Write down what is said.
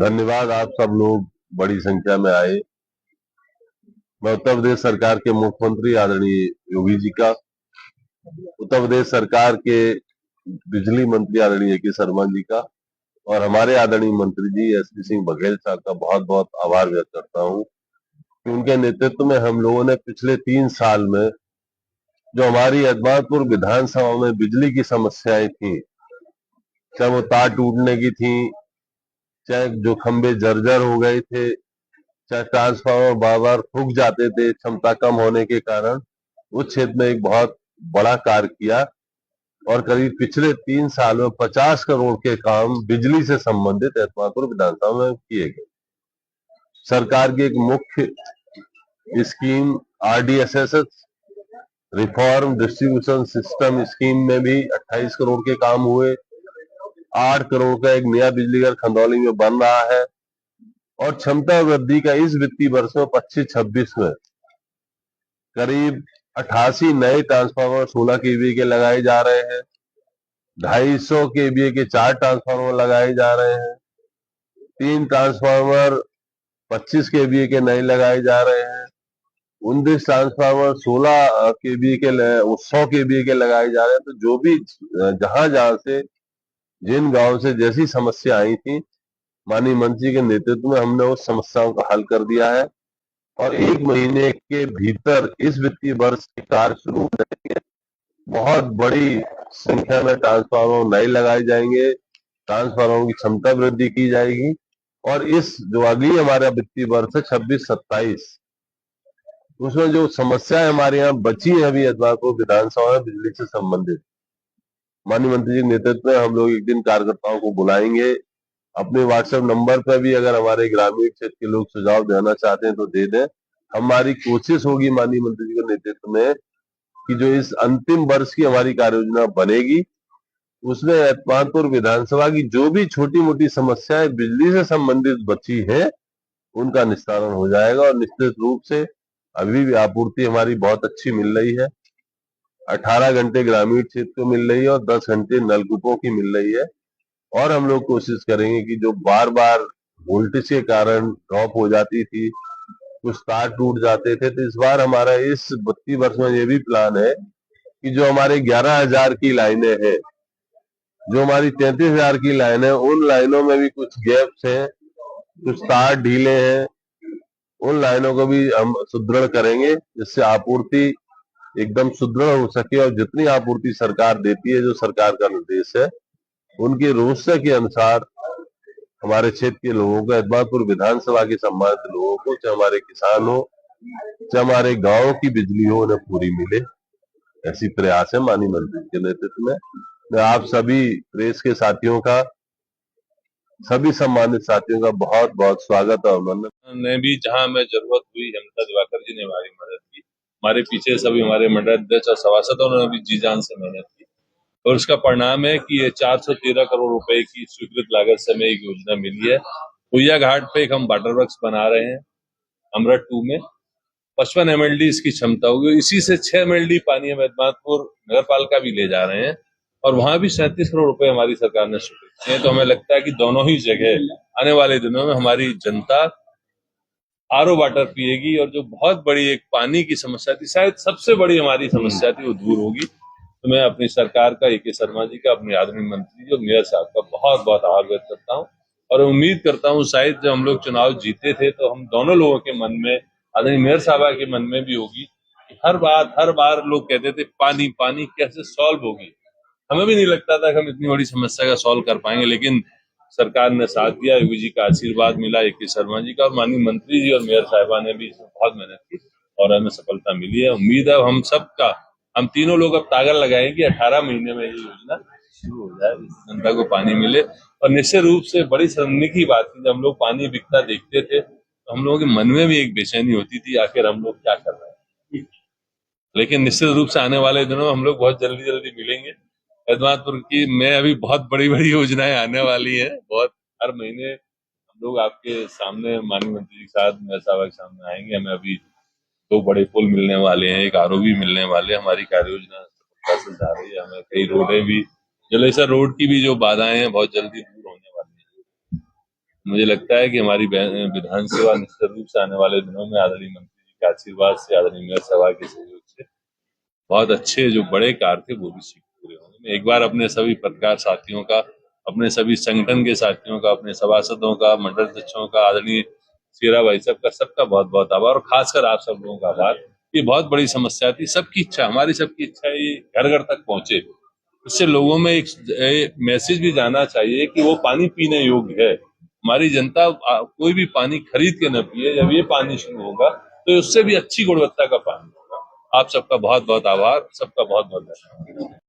धन्यवाद। आप सब लोग बड़ी संख्या में आए। मैं उत्तर प्रदेश सरकार के मुख्यमंत्री आदरणीय योगी जी का, उत्तर प्रदेश सरकार के बिजली मंत्री आदरणीय के शर्मा जी का और हमारे आदरणीय मंत्री जी एसपी सिंह बघेल साहब का बहुत बहुत आभार व्यक्त करता हूं कि उनके नेतृत्व में हम लोगों ने पिछले 3 साल में जो हमारी अजमालपुर विधानसभा में बिजली की समस्याएं थी, चाहे वो तार टूटने की थी, चाहे जो खंभे जर्जर हो गए थे, चाहे ट्रांसफार्मर बार बार फूक जाते थे क्षमता कम होने के कारण, उस क्षेत्र में एक बहुत बड़ा कार्य किया और करीब पिछले 3 साल में 50 करोड़ के काम बिजली से संबंधित एतमादपुर विधानसभा में किए गए। सरकार की एक मुख्य scheme RDSS reform distribution system scheme में भी 28 करोड़ के काम हुए। 8 करोड़ का एक नया बिजली घर खंदौली में बन रहा है और क्षमता वृद्धि का इस वित्तीय वर्ष में 25-26 में करीब 88 नए ट्रांसफार्मर 16 केवीए के लगाए जा रहे हैं। 250 केवीए के 4 ट्रांसफार्मर लगाए जा रहे हैं। 3 ट्रांसफार्मर 25 केवीए के नए लगाए जा रहे हैं। 19 ट्रांसफार्मर 16 केवीए के 100 केवीए के लगाए जा रहे हैं। तो जो भी जहां जहां से जिन गांव से जैसी समस्या आई थी, माननीय मंत्री के नेतृत्व में हमने उस समस्याओं का हल कर दिया है और 1 महीने के भीतर इस वित्तीय वर्ष के कार्य शुरू हो जाएंगे। बहुत बड़ी संख्या में ट्रांसफार्मर नए लगाए जाएंगे, ट्रांसफार्मर की क्षमता वृद्धि की जाएगी और इस जो अगली हमारा वित्तीय वर्ष है 26-27, उसमें जो समस्याएं हमारे यहाँ बची है अभी अजमालपुर विधानसभा में बिजली से संबंधित, माननीय मंत्री जी के नेतृत्व में हम लोग एक दिन कार्यकर्ताओं को बुलाएंगे। अपने व्हाट्सएप नंबर पर भी अगर हमारे ग्रामीण क्षेत्र के लोग सुझाव देना चाहते हैं तो दे दें। हमारी कोशिश होगी माननीय मंत्री जी के नेतृत्व में कि जो इस अंतिम वर्ष की हमारी कार्य योजना बनेगी उसमें एतमादपुर विधानसभा की जो भी छोटी मोटी समस्याएं बिजली से संबंधित बची है उनका निस्तारण हो जाएगा और निश्चित रूप से अभी भी आपूर्ति हमारी बहुत अच्छी मिल रही है। 18 घंटे ग्रामीण क्षेत्र को मिल रही है और 10 घंटे नलकूपों की मिल रही है और हम लोग कोशिश करेंगे कि जो बार बार वोल्टेज के कारण ड्रॉप हो जाती थी, कुछ तार टूट जाते थे, तो इस बार हमारा इस वित्तीय वर्ष में ये भी प्लान है कि जो हमारे 11,000 की लाइनें हैं, जो हमारी 33,000 की लाइन है, उन लाइनों में भी कुछ गैप्स हैं, कुछ तार ढीले हैं, उन लाइनों को भी हम सुदृढ़ करेंगे जिससे आपूर्ति एकदम सुदृढ़ हो सके और जितनी आपूर्ति सरकार देती है, जो सरकार का निर्देश है, उनके रोस्टर के अनुसार हमारे क्षेत्र के लोगों को, एतमादपुर विधानसभा के सम्मानित लोगों को, चाहे हमारे किसान हो, चाहे हमारे गांव की बिजली हो, उन्हें पूरी मिले। ऐसी प्रयास है माननीय मंत्री के नेतृत्व में। मैं आप सभी प्रेस के साथियों का, सभी सम्मानित साथियों का बहुत बहुत स्वागत और अभिनंदन। ने भी जहां हमें जरूरत हुई, हेमंत दिवाकर जी ने हमारी मदद की। हमारे पीछे सभी हमारे मंडल अध्यक्ष और सभासदों ने भी जी जान से मेहनत की और उसका परिणाम है कि ये 413 करोड़ रुपए की स्वीकृत लागत से हमें एक योजना मिली है। हुइया घाट पे एक हम वाटर वर्क्स बना रहे हैं अमृत 2 में। 55 MLD इसकी क्षमता होगी। इसी से 6 MLD पानी हम एतमादपुर नगर पालिका भी ले जा रहे हैं और वहां भी 37 करोड़ रुपए हमारी सरकार ने स्वीकृत किए। तो हमें लगता है कि दोनों ही जगह आने वाले दिनों में हमारी जनता RO वाटर पिएगी और जो बहुत बड़ी एक पानी की समस्या थी, शायद सबसे बड़ी हमारी समस्या थी, वो दूर होगी। तो मैं अपनी सरकार का, AK शर्मा जी का, अपने आदरणीय मंत्री जी और मेयर साहब का बहुत बहुत आभार व्यक्त करता हूँ और उम्मीद करता हूँ शायद जब हम लोग चुनाव जीते थे तो हम दोनों लोगों के मन में, आदरणीय मेयर साहबा के मन में भी होगी कि हर बार लोग कहते थे पानी पानी कैसे सॉल्व होगी। हमें भी नहीं लगता था कि हम इतनी बड़ी समस्या का सॉल्व कर पाएंगे, लेकिन सरकार ने साथ दिया, योगी जी का आशीर्वाद मिला, AK शर्मा जी का, और माननीय मंत्री जी और मेयर साहिबा ने भी इसमें बहुत मेहनत की और हमें सफलता मिली है। उम्मीद है हम सबका, हम तीनों लोग अब ताकत लगाएंगे 18 महीने में ये योजना शुरू हो जाए, जनता को पानी मिले। और निश्चित रूप से बड़ी शर्मिंदगी की बात थी, जब हम लोग पानी बिकता देखते थे तो हम लोगों के मन में भी एक बेचैनी होती थी, आखिर हम लोग क्या कर रहे हैं। लेकिन निश्चित रूप से आने वाले दिनों में हम लोग बहुत जल्दी मिलेंगे। एतमादपुर की में अभी बहुत बड़ी योजनाएं आने वाली हैं। बहुत हर महीने हम लोग आपके सामने, माननीय मंत्री जी के साथ, मेयर साहब के सामने आएंगे। हमें अभी 2 बड़े पुल मिलने वाले हैं, एक RO भी मिलने वाले हैं। हमारी कार्य योजना सफलता से जा रही है। हमें कई रोडें भी, जलेसर रोड की भी जो बाधाएं हैं बहुत जल्दी दूर होने वाली है। मुझे लगता है कि हमारी विधानसभा निश्चित रूप से आने वाले दिनों में आदरणीय मंत्री जी के आशीर्वाद से, आदरणीय मेयर सभा के सहयोग से बहुत अच्छे जो बड़े कार्य थे वो भी शीघ्र पूरे होंगे। मैं एक बार अपने सभी पत्रकार साथियों का, अपने सभी संगठन के साथियों का, अपने सभासदों का, मंडल अध्यक्षों का, आदरणीय शेरा भाई साहब का, सबका बहुत बहुत आभार, और खासकर आप सब लोगों का आभार। ये बहुत बड़ी समस्या थी, सबकी इच्छा, हमारी सबकी इच्छा है ये घर घर तक पहुंचे। इससे लोगों में एक मैसेज भी जाना चाहिए कि वो पानी पीने योग्य है। हमारी जनता कोई भी पानी खरीद के न पिए। जब ये पानी शुरू होगा तो उससे भी अच्छी गुणवत्ता का पानी होगा। आप सबका बहुत बहुत आभार, सबका बहुत बहुत धन्यवाद।